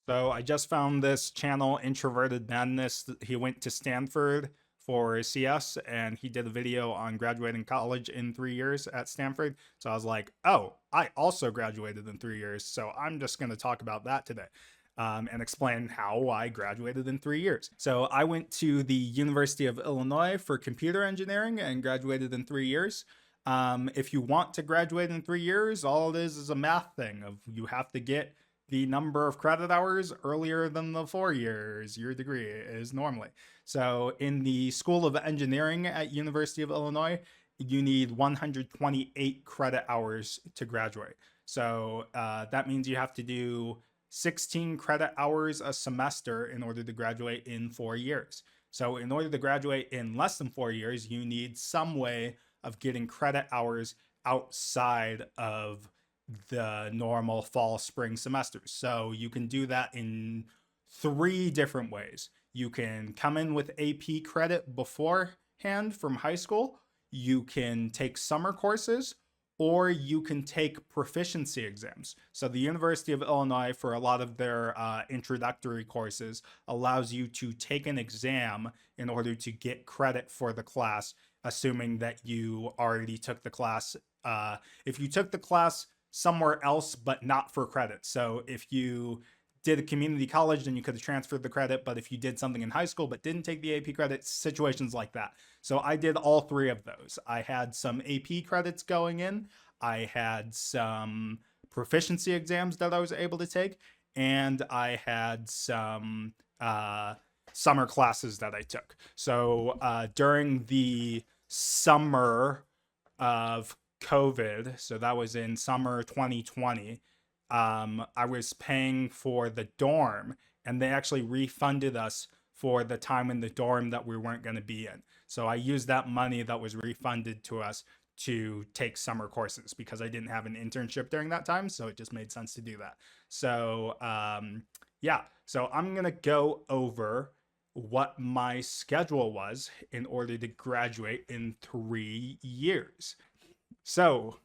So I just found this channel, Introverted Madness. He went to Stanford for CS and he did a video on graduating college in 3 years at Stanford. So I was like, oh, I also graduated in 3 years. So I'm just going to talk about that today. And explain how I graduated in 3 years. So I went to the University of Illinois for computer engineering and graduated in 3 years. If you want to graduate in 3 years, all it is a math thing of you have to get the number of credit hours earlier than the 4 years your degree is normally. So in the School of Engineering at University of Illinois, you need 128 credit hours to graduate. So that means you have to do 16 credit hours a semester in order to graduate in 4 years. So in order to graduate in less than 4 years, you need some way of getting credit hours outside of the normal fall spring semesters. So you can do that in 3 different ways. You can come in with AP credit beforehand from high school, you can take summer courses, or you can take proficiency exams. So the University of Illinois, for a lot of their introductory courses, allows you to take an exam in order to get credit for the class, assuming that you already took the class. If you took the class somewhere else but not for credit. So if you did a community college, then you could have transferred the credit. But if you did something in high school but didn't take the AP credit, situations like that. So I did all 3 of those. I had some AP credits going in. I had some proficiency exams that I was able to take. And I had some summer classes that I took. So during the summer of COVID, so that was in summer 2020, I was paying for the dorm, and they actually refunded us for the time in the dorm that we weren't going to be in. So I used that money that was refunded to us to take summer courses because I didn't have an internship during that time. So it just made sense to do that. So yeah, so I'm going to go over what my schedule was in order to graduate in 3 years. So,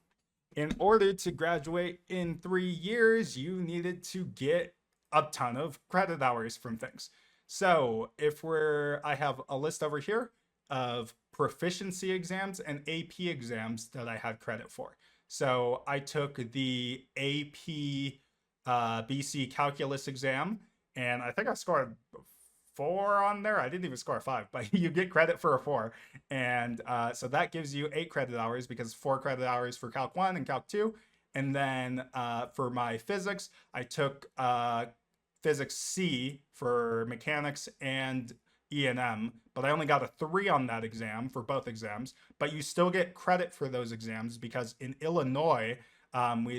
in order to graduate in 3 years, you needed to get a ton of credit hours from things. So, I have a list over here of proficiency exams and AP exams that I had credit for. So, I took the AP BC calculus exam, and I think I scored 4 on there. I didn't even score a 5, but you get credit for a 4. And so that gives you 8 credit hours because 4 credit hours for Calc 1 and Calc 2. And then for my physics, I took Physics C for mechanics and E&M, but I only got a 3 on that exam for both exams. But you still get credit for those exams because in Illinois,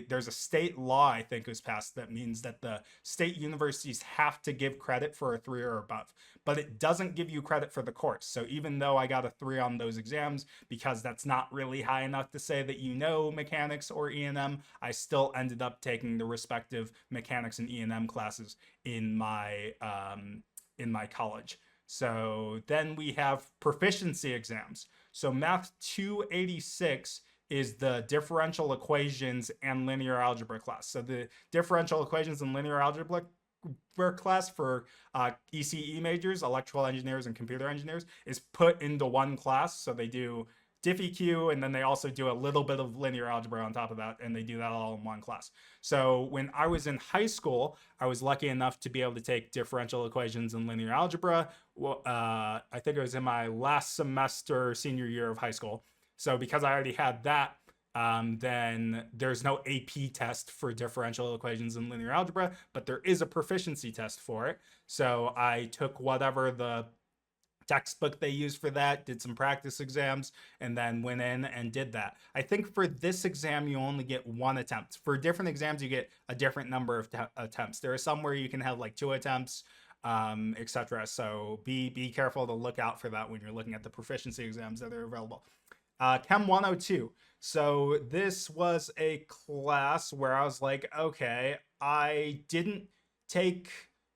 there's a state law I think was passed that means that the state universities have to give credit for a 3 or above, but it doesn't give you credit for the course. So even though I got a 3 on those exams, because that's not really high enough to say that you know mechanics or E&M, I still ended up taking the respective mechanics and E&M classes in my college. So then we have proficiency exams. So Math 286 is the differential equations and linear algebra class. So the differential equations and linear algebra class for ECE majors, electrical engineers and computer engineers, is put into one class. So they do diff-EQ, and then they also do a little bit of linear algebra on top of that, and they do that all in one class. So when I was in high school, I was lucky enough to be able to take differential equations and linear algebra. I think it was in my last semester, senior year of high school. So because I already had that, then there's no AP test for differential equations and linear algebra, but there is a proficiency test for it. So I took whatever the textbook they used for that, did some practice exams, and then went in and did that. I think for this exam, you only get 1 attempt. For different exams, you get a different number of attempts. There are some where you can have like 2 attempts, etc. So be careful to look out for that when you're looking at the proficiency exams that are available. Chem 102. So this was a class where I was like, okay, I didn't take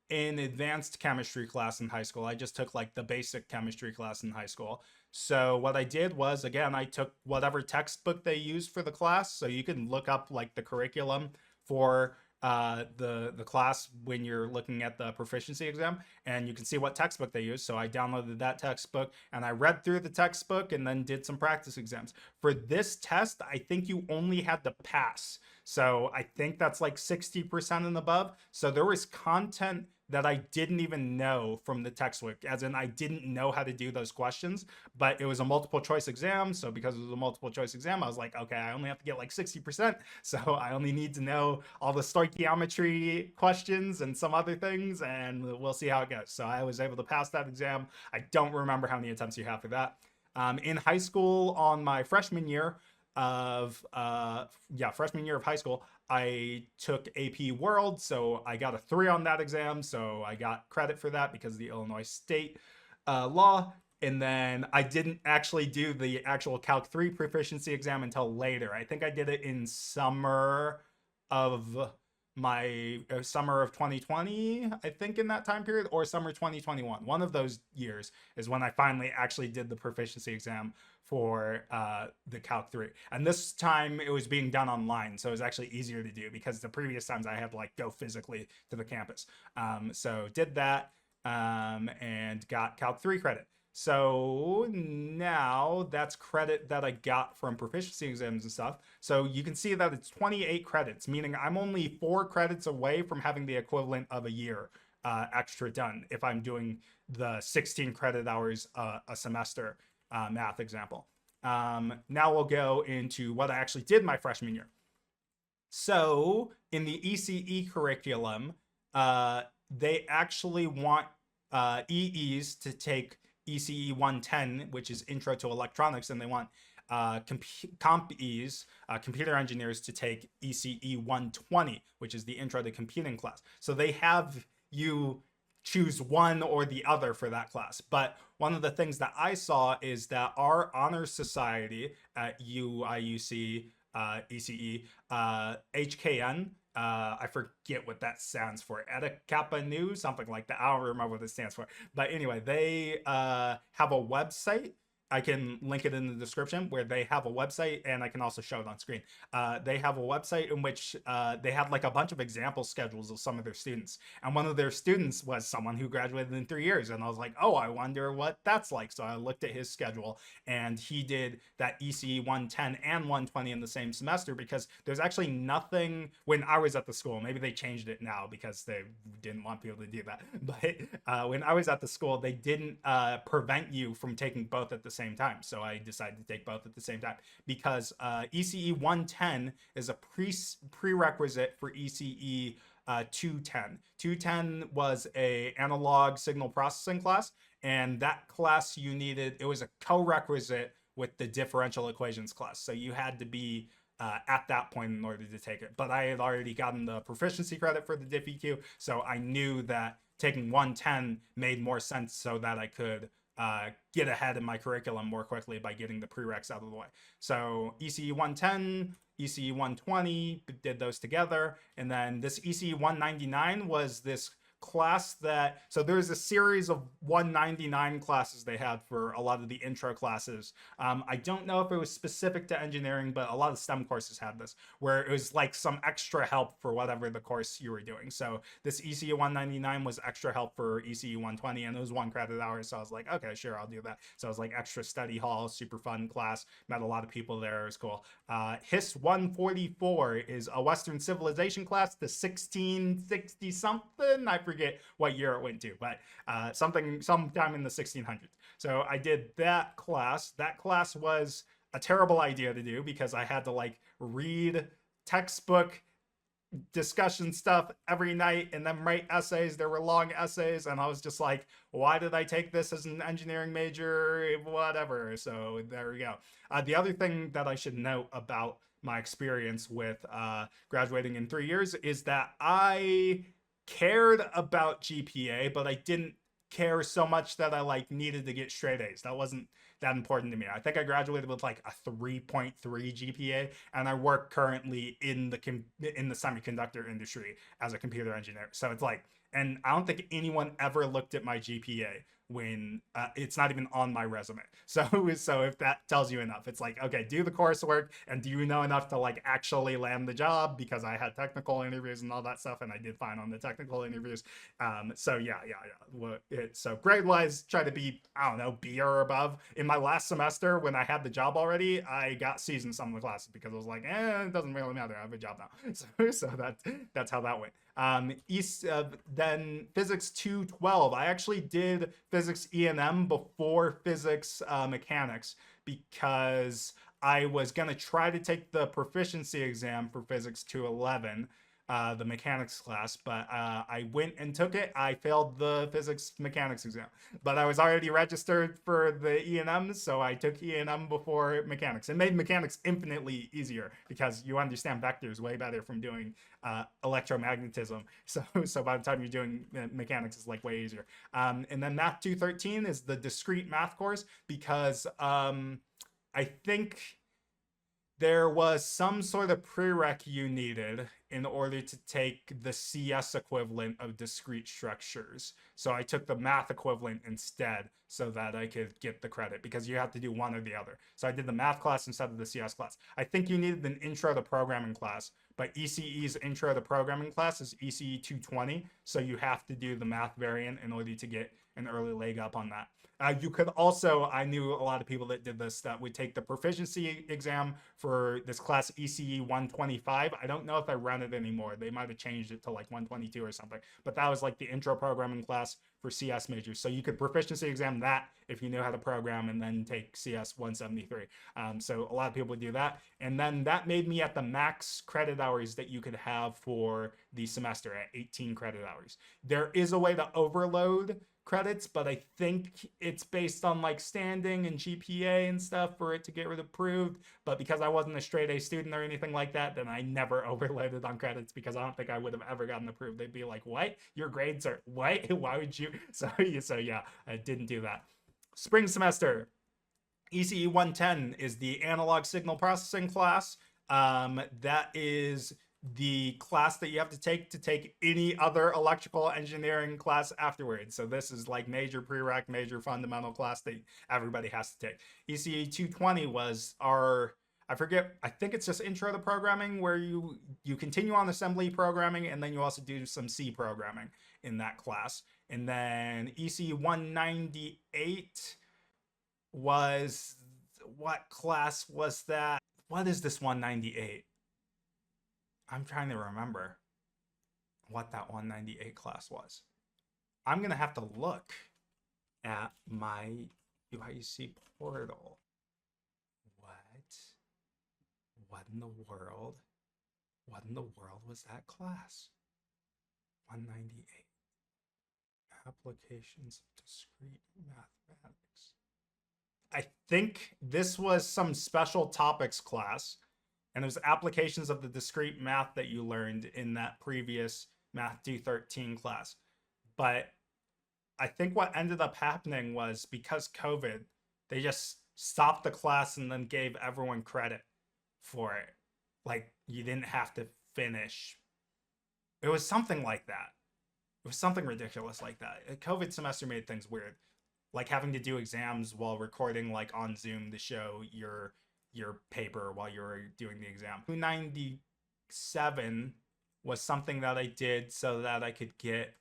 an advanced chemistry class in high school. I just took like the basic chemistry class in high school. So what I did was, again, I took whatever textbook they used for the class. So you can look up like the curriculum for the class when you're looking at the proficiency exam, and you can see what textbook they use. So I downloaded that textbook and I read through the textbook and then did some practice exams. For this test, I think you only had to pass. So I think that's like 60% and above. So there was content that I didn't even know from the textbook, as in I didn't know how to do those questions, but it was a multiple choice exam. So because it was a multiple choice exam, I was like, okay, I only have to get like 60%. So I only need to know all the stoichiometry questions and some other things, and we'll see how it goes. So I was able to pass that exam. I don't remember how many attempts you have for that. In high school, on my freshman year of freshman year of high school, I took AP World, so I got a 3 on that exam, so I got credit for that because of the Illinois State law. And then I didn't actually do the actual Calc 3 proficiency exam until later. I think I did it in summer of summer of 2020, I think, in that time period, or summer 2021. One of those years is when I finally actually did the proficiency exam for the Calc 3. And this time it was being done online, so it was actually easier to do, because the previous times I had to like go physically to the campus. So did that and got Calc 3 credit. So now that's credit that I got from proficiency exams and stuff. So you can see that it's 28 credits, meaning I'm only 4 credits away from having the equivalent of a year extra done if I'm doing the 16 credit hours a semester math example. Now we'll go into what I actually did my freshman year. So in the ECE curriculum, they actually want EEs to take ECE 110, which is Intro to Electronics, and they want CompEs, computer engineers, to take ECE 120, which is the Intro to Computing class. So they have you choose one or the other for that class. But one of the things that I saw is that our honor society at UIUC, ECE, HKN, I forget what that stands for. Eta Kappa Nu, something like that. I don't remember what it stands for. But anyway, they have a website. I can link it in the description, where they have a website, and I can also show it on screen. They have a website in which they had like a bunch of example schedules of some of their students. And one of their students was someone who graduated in 3 years. And I was like, oh, I wonder what that's like. So I looked at his schedule, and he did that ECE 110 and 120 in the same semester, because there's actually nothing when I was at the school. Maybe they changed it now because they didn't want people to do that. But when I was at the school, they didn't prevent you from taking both at the same time. So I decided to take both at the same time, because ECE 110 is a prerequisite for ECE 210. 210 was a analog signal processing class, and that class you needed, it was a co-requisite with the differential equations class. So you had to be at that point in order to take it. But I had already gotten the proficiency credit for the diff EQ, so I knew that taking 110 made more sense, so that I could get ahead in my curriculum more quickly by getting the prereqs out of the way. So ECE 110, ECE 120, did those together. And then this ECE 199 was this class that, so there's a series of 199 classes they had for a lot of the intro classes. I don't know if it was specific to engineering, but a lot of STEM courses had this, where it was like some extra help for whatever the course you were doing. So this ECE 199 was extra help for ECE 120, and it was 1 credit hour. So I was like, okay, sure, I'll do that. So it was like extra study hall, super fun class, met a lot of people there. It was cool. HIS 144 is a Western civilization class, the 1660 something. I forget what year it went to, but sometime in the 1600s. So I did that class. That class was a terrible idea to do, because I had to like read textbook discussion stuff every night and then write essays. There were long essays, and I was just like, why did I take this as an engineering major? Whatever. So there we go. The other thing that I should note about my experience with graduating in 3 years is that I cared about GPA, but I didn't care so much that I like needed to get straight A's. That that important to me. I think I graduated with like a 3.3 GPA, and I work currently in the semiconductor industry as a computer engineer. So it's like, and I don't think anyone ever looked at my GPA when it's not even on my resume. So if that tells you enough, it's like, okay, do the coursework, and do you know enough to like actually land the job? Because I had technical interviews and all that stuff, and I did fine on the technical interviews. So yeah. So grade wise, try to be, I don't know, B or above. In my last semester, when I had the job already, I got C's in some of the classes because I was like, it doesn't really matter. I have a job now. So that's how that went. Then physics 212. I actually did physics E&M before physics mechanics because I was gonna try to take the proficiency exam for physics 211, the mechanics class, but I went and took it. I failed the physics mechanics exam, but I was already registered for the E&M, so I took E&M before mechanics. It made mechanics infinitely easier because you understand vectors way better from doing electromagnetism. So by the time you're doing mechanics, it's like way easier. And then Math 213 is the discrete math course because I think there was some sort of prereq you needed in order to take the CS equivalent of discrete structures. So I took the math equivalent instead so that I could get the credit, because you have to do one or the other. So I did the math class instead of the CS class. I think you needed an intro to programming class, but ECE's intro to programming class is ECE 220. So you have to do the math variant in order to get an early leg up on that. You could also, I knew a lot of people that did this, that would take the proficiency exam for this class ECE 125. I don't know if I run it anymore. They might have changed it to like 122 or something, but that was like the intro programming class for CS majors. So you could proficiency exam that if you knew how to program, and then take CS 173. So a lot of people would do that. And then that made me at the max credit hours that you could have for the semester at 18 credit hours. There is a way to overload credits, but I think it's based on like standing and GPA and stuff for it to get approved. But because I wasn't a straight A student or anything like that, then I never overloaded on credits, because I don't think I would have ever gotten approved. They'd be like, what? Your grades are what? Why would you? So yeah, I didn't do that. Spring semester, ECE 110 is the analog signal processing class. That is the class that you have to take any other electrical engineering class afterwards. So this is like major prereq, major fundamental class that everybody has to take. ECE 220 was our, I forget, I think it's just intro to programming, where you continue on assembly programming, and then you also do some C programming in that class. And then ECE 198 was, what class was that? What is this 198? I'm trying to remember what that 198 class was. I'm going to have to look at my UIUC portal. What in the world? What in the world was that class? 198. Applications of discrete mathematics. I think this was some special topics class, and it was applications of the discrete math that you learned in that previous Math 213 class. But I think what ended up happening was, because COVID, they just stopped the class and then gave everyone credit for it. Like, you didn't have to finish. It was something like that. It was something ridiculous like that. COVID semester made things weird. Like having to do exams while recording like on Zoom to show your paper while you were doing the exam. 297 was something that I did so that I could get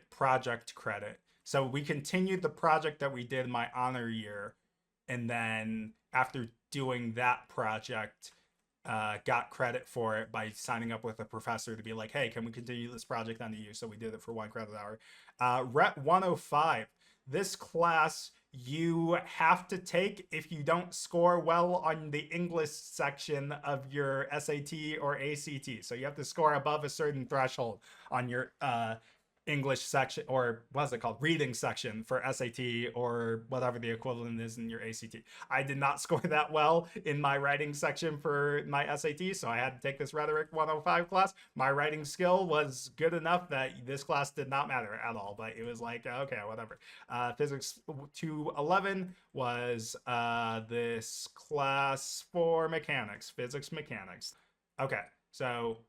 project credit. So we continued the project that we did in my honor year, and then after doing that project, got credit for it by signing up with a professor to be like, hey, can we continue this project under you? So we did it for 1 credit hour. Rep 105. This class you have to take if you don't score well on the English section of your SAT or ACT. So you have to score above a certain threshold on your English section, or what's it called, reading section for SAT or whatever the equivalent is in your ACT. I did not score that well in my writing section for my SAT, so I had to take this Rhetoric 105 class. My writing skill was good enough that this class did not matter at all, but it was like, okay, whatever. Physics 211 was this class for mechanics, physics mechanics. Okay, so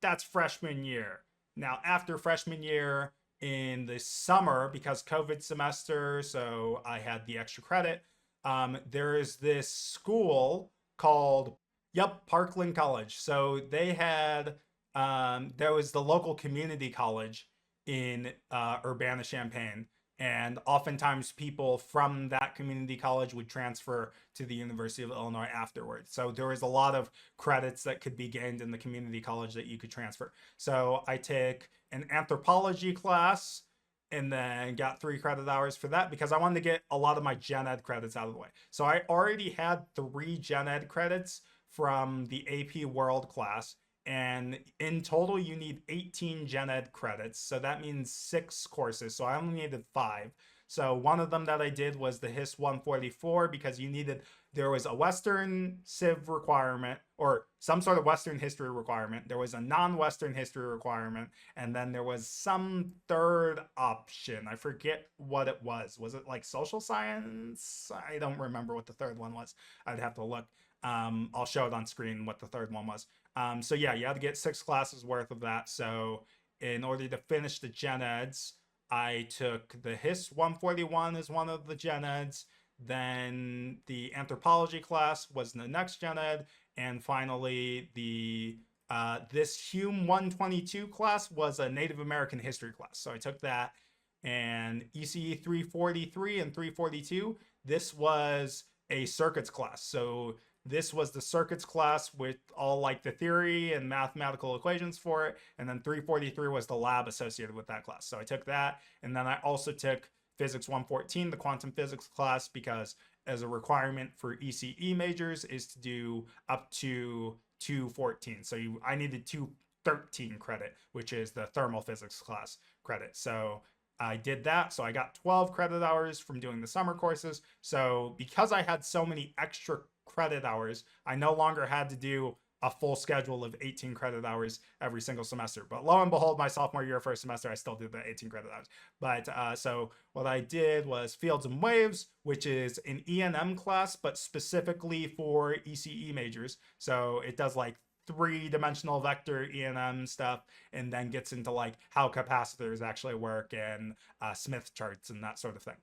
that's freshman year. Now, after freshman year in the summer, because COVID semester, so I had the extra credit, there is this school called, yep, Parkland College. So they had, there was the local community college in Urbana Champaign. And oftentimes people from that community college would transfer to the University of Illinois afterwards. So there was a lot of credits that could be gained in the community college that you could transfer. So I took an anthropology class and then got 3 credit hours for that because I wanted to get a lot of my gen ed credits out of the way. So I already had 3 gen ed credits from the AP World class. And in total, you need 18 gen ed credits. So that means 6 courses. So I only needed 5. So one of them that I did was the HIS 144 because you needed, there was a Western Civ requirement or some sort of Western history requirement. There was a non-Western history requirement. And then there was some third option. I forget what it was. Was it like social science? I don't remember what the third one was. I'd have to look. I'll show it on screen what the third one was. So yeah, you had to get 6 classes worth of that. So in order to finish the gen eds, I took the HIS 141 as one of the gen eds. Then the anthropology class was the next gen ed. And finally, the this Hume 122 class was a Native American history class. So I took that. And ECE 343 and 342, this was a circuits class. So this was the circuits class with all like the theory and mathematical equations for it. And then 343 was the lab associated with that class. So I took that. And then I also took physics 114, the quantum physics class, because as a requirement for ECE majors is to do up to 214. So I needed 213 credit, which is the thermal physics class credit. So I did that. So I got 12 credit hours from doing the summer courses. So because I had so many extra credit hours, I no longer had to do a full schedule of 18 credit hours every single semester. But lo and behold, my sophomore year, first semester, I still did the 18 credit hours. But so what I did was Fields and Waves, which is an E&M class, but specifically for ECE majors. So it does like 3-dimensional vector E&M stuff, and then gets into like how capacitors actually work and Smith charts and that sort of thing.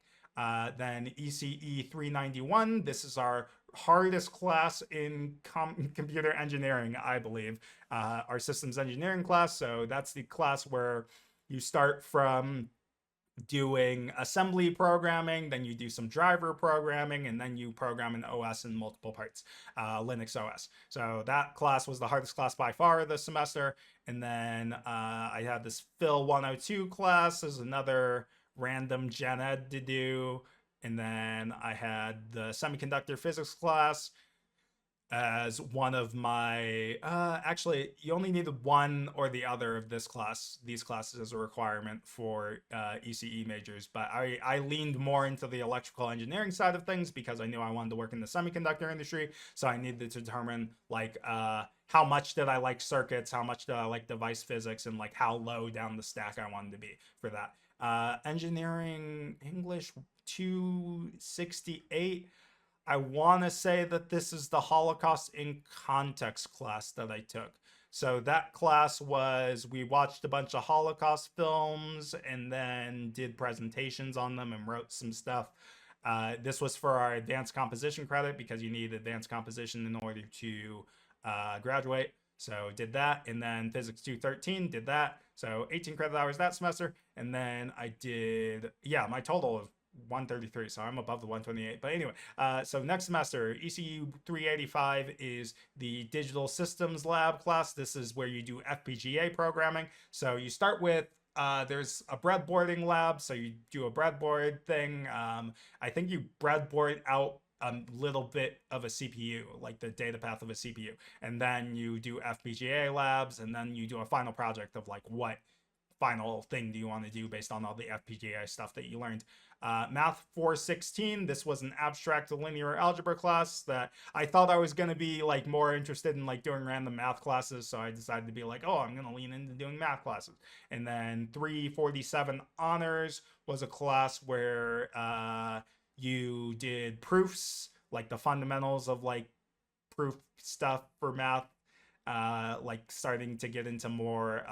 Then ECE 391, this is our hardest class in computer engineering, I believe, our systems engineering class. So that's the class where you start from doing assembly programming, then you do some driver programming, and then you program an OS in multiple parts, Linux OS. So that class was the hardest class by far this semester. And then I had this Phil 102 class as another random gen ed to do. And then I had the semiconductor physics class as one of my, actually, you only needed one or the other of these classes as a requirement for ECE majors. But I leaned more into the electrical engineering side of things because I knew I wanted to work in the semiconductor industry. So I needed to determine like how much did I like circuits, how much did I like device physics, and like how low down the stack I wanted to be for that. Engineering English 268. I want to say that this is the Holocaust in Context class that I took. So that class was, we watched a bunch of Holocaust films and then did presentations on them and wrote some stuff. This was for our advanced composition credit because you need advanced composition in order to graduate. So did that, and then physics 213, did that. So 18 credit hours that semester. And then I did, yeah, my total of 133, so I'm above the 128. But anyway, so next semester, ECU 385 is the digital systems lab class. This is where you do FPGA programming. So you start with there's a breadboarding lab, so you do a breadboard thing. I think you breadboard out a little bit of a CPU, like the data path of a CPU, and then you do FPGA labs, and then you do a final project of like what final thing do you want to do based on all the FPGA stuff that you learned. Math 416, this was an abstract linear algebra class that I thought I was going to be like more interested in like doing random math classes, so I decided to be like, oh, I'm going to lean into doing math classes. And then 347 honors was a class where you did proofs, like the fundamentals of like proof stuff for math, like starting to get into more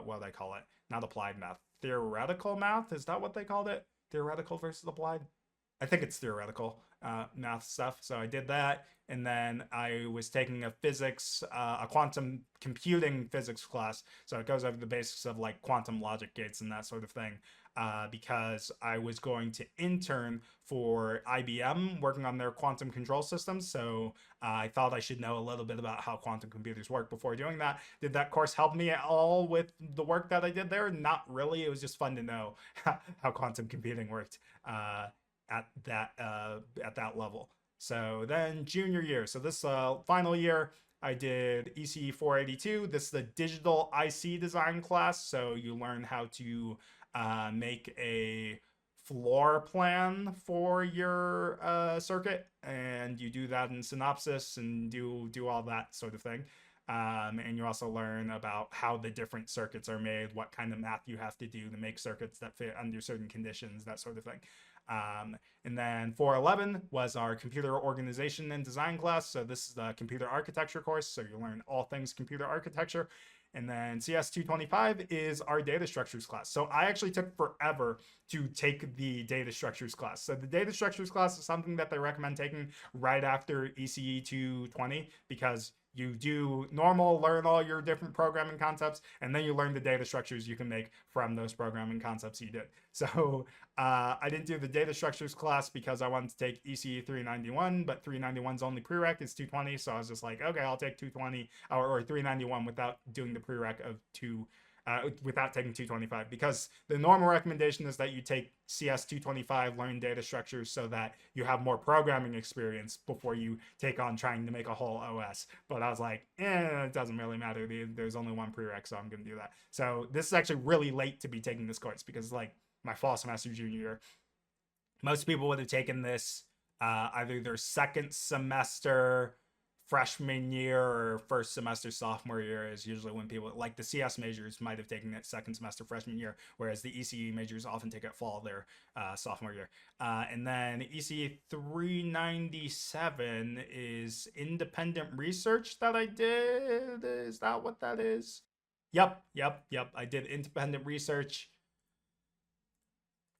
what do I call it? Not applied math, theoretical math. Is that what they called it? Theoretical versus applied. I think it's theoretical math stuff. So I did that, and then I was taking a physics, a quantum computing physics class. So it goes over the basics of like quantum logic gates and that sort of thing. Because I was going to intern for IBM working on their quantum control systems. So I thought I should know a little bit about how quantum computers work before doing that. Did that course help me at all with the work that I did there? Not really. It was just fun to know how quantum computing worked at that level. So then junior year. So this final year, I did ECE 482. This is the digital IC design class. So you learn how to make a floor plan for your circuit, and you do that in Synopsys and do all that sort of thing. And you also learn about how the different circuits are made, what kind of math you have to do to make circuits that fit under certain conditions, that sort of thing. And then 411 was our computer organization and design class. So this is the computer architecture course. So you learn all things computer architecture. And then CS 225 is our data structures class. So I actually took forever to take the data structures class. So the data structures class is something that they recommend taking right after ECE 220, because you do normal, learn all your different programming concepts, and then you learn the data structures you can make from those programming concepts you did. So I didn't do the data structures class because I wanted to take ECE 391, but 391's only prereq is 220. So I was just like, okay, I'll take 220 or 391 without doing the prereq of without taking 225, because the normal recommendation is that you take CS 225, learn data structures, so that you have more programming experience before you take on trying to make a whole OS. But I was like, it doesn't really matter. There's only one prereq, so I'm going to do that. So this is actually really late to be taking this course, because it's like my fall semester junior year. Most people would have taken this either their second semester freshman year or first semester sophomore year is usually when people, like the CS majors, might have taken it second semester freshman year, whereas the ECE majors often take it fall their sophomore year. And then ECE 397 is independent research that I did. Is that what that is? Yep. I did independent research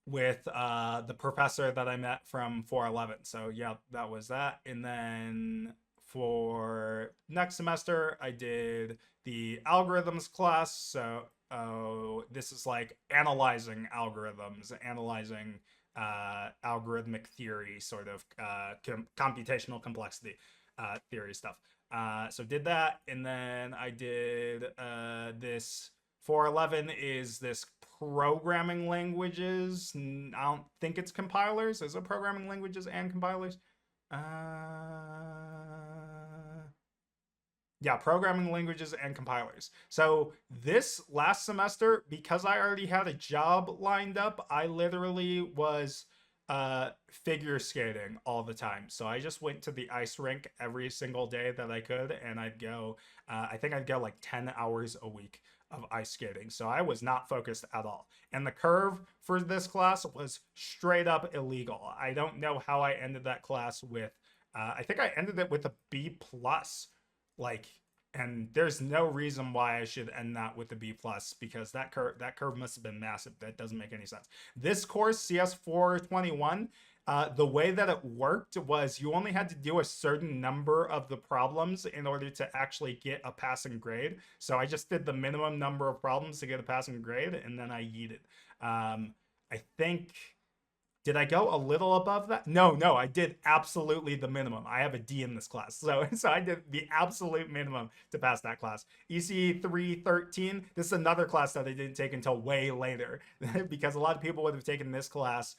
with the professor that I met from 411. So yeah, that was that. And then for next semester, I did the algorithms class. So this is like analyzing algorithms, analyzing algorithmic theory, sort of computational complexity theory stuff. So did that, and then I did this 411 is this programming languages. I don't think it's compilers. Is it programming languages and compilers? Yeah, programming languages and compilers. So this last semester, because I already had a job lined up, I literally was figure skating all the time. So I just went to the ice rink every single day that I could, and I'd go, I think I'd go like 10 hours a week of ice skating. So I was not focused at all. And the curve for this class was straight up illegal. I don't know how I ended that class with, I think I ended it with a B+. Like, and there's no reason why I should end that with a B+, because that curve must have been massive. That doesn't make any sense. This course, CS 421, the way that it worked was you only had to do a certain number of the problems in order to actually get a passing grade. So I just did the minimum number of problems to get a passing grade, and then I yeeted. I think, did I go a little above that? No, I did absolutely the minimum. I have a D in this class. So I did the absolute minimum to pass that class. ECE 313, this is another class that I didn't take until way later because a lot of people would have taken this class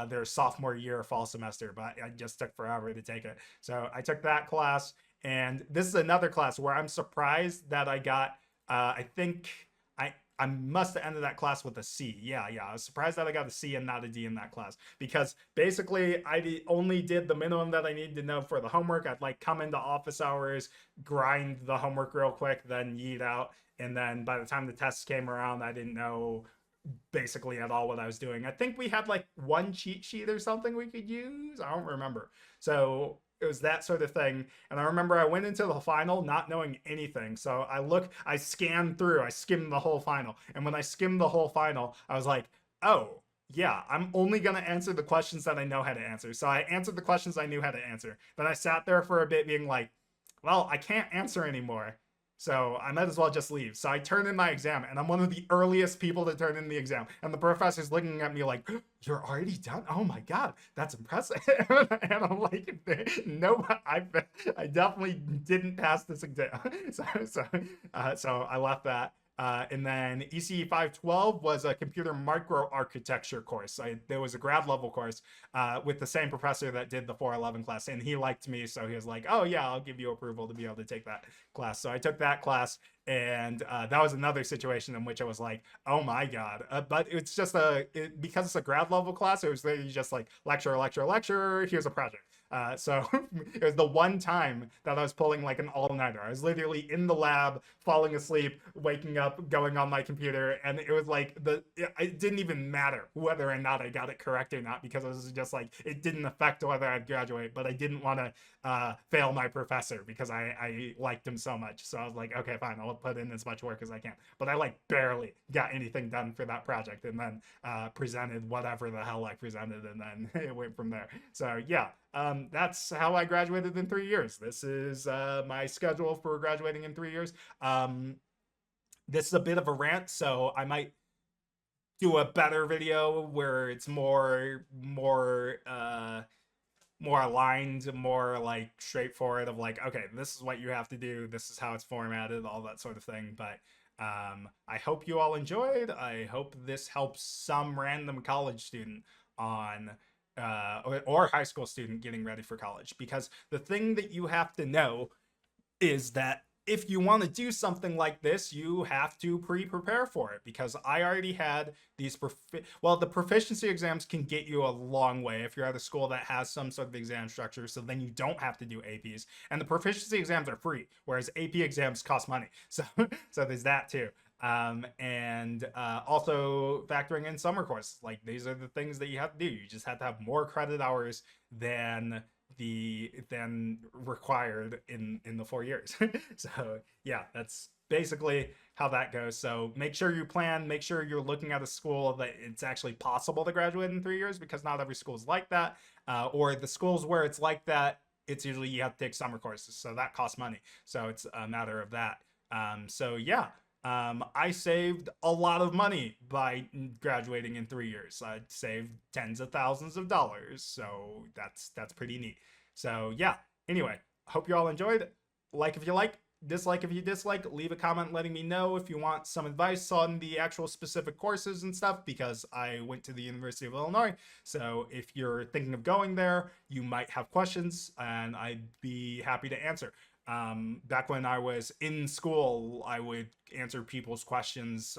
their sophomore year fall semester, but I just took forever to take it. So I took that class, and this is another class where I'm surprised that I got, I think I must have ended that class with a C. Yeah, I was surprised that I got a C and not a D in that class, because basically I only did the minimum that I needed to know for the homework. I'd like come into office hours, grind the homework real quick, then yeet out. And then by the time the tests came around, I didn't know basically at all what I was doing. I think we had like one cheat sheet or something we could use. I don't remember. So it was that sort of thing. And I remember I went into the final not knowing anything. So I skimmed the whole final. And when I skimmed the whole final, I was like, oh, yeah, I'm only going to answer the questions that I know how to answer. So I answered the questions I knew how to answer. Then I sat there for a bit being like, well, I can't answer anymore. So I might as well just leave. So I turned in my exam, and I'm one of the earliest people to turn in the exam. And the professor's looking at me like, you're already done? Oh my God, that's impressive. And I'm like, no, I definitely didn't pass this exam. So I left that. And then ECE 512 was a computer microarchitecture course. There was a grad level course with the same professor that did the 411 class, and he liked me, so he was like, oh yeah, I'll give you approval to be able to take that class. So I took that class, and that was another situation in which I was like, oh my God. But it's just because it's a grad level class, it was literally just like lecture, here's a project. So it was the one time that I was pulling like an all-nighter. I was literally in the lab, falling asleep, waking up, going on my computer, and it was like it didn't even matter whether or not I got it correct or not, because it was just like it didn't affect whether I'd graduate. But I didn't want to fail my professor because I liked him so much. So I was like, okay, fine, I'll put in as much work as I can. But I like barely got anything done for that project, and then presented whatever the hell I presented, and then it went from there. So yeah. That's how I graduated in 3 years. This is my schedule for graduating in 3 years. This is a bit of a rant, so I might do a better video where it's more aligned, more like straightforward of like, okay, this is what you have to do, this is how it's formatted, all that sort of thing. But I hope you all enjoyed. I hope this helps some random college student on or high school student getting ready for college, because the thing that you have to know is that if you want to do something like this, you have to prepare for it, because I already had these the proficiency exams can get you a long way if you're at a school that has some sort of exam structure, so then you don't have to do APs, and the proficiency exams are free, whereas AP exams cost money. So there's that too. And also factoring in summer courses, like these are the things that you have to do. You just have to have more credit hours than required in the 4 years. So yeah, that's basically how that goes. So make sure you plan, make sure you're looking at a school that it's actually possible to graduate in 3 years, because not every school is like that, or the schools where it's like that, it's usually you have to take summer courses, so that costs money. So it's a matter of that. So yeah. I saved a lot of money by graduating in 3 years. I saved tens of thousands of dollars, so that's pretty neat. So yeah, anyway, hope you all enjoyed. Like if you like, dislike if you dislike, leave a comment letting me know if you want some advice on the actual specific courses and stuff, because I went to the University of Illinois, so if you're thinking of going there, you might have questions, and I'd be happy to answer. Back when I was in school, I would answer people's questions,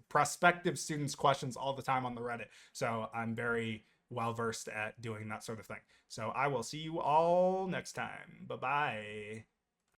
prospective students' questions all the time on the Reddit. So I'm very well versed at doing that sort of thing. So I will see you all next time. Bye-bye.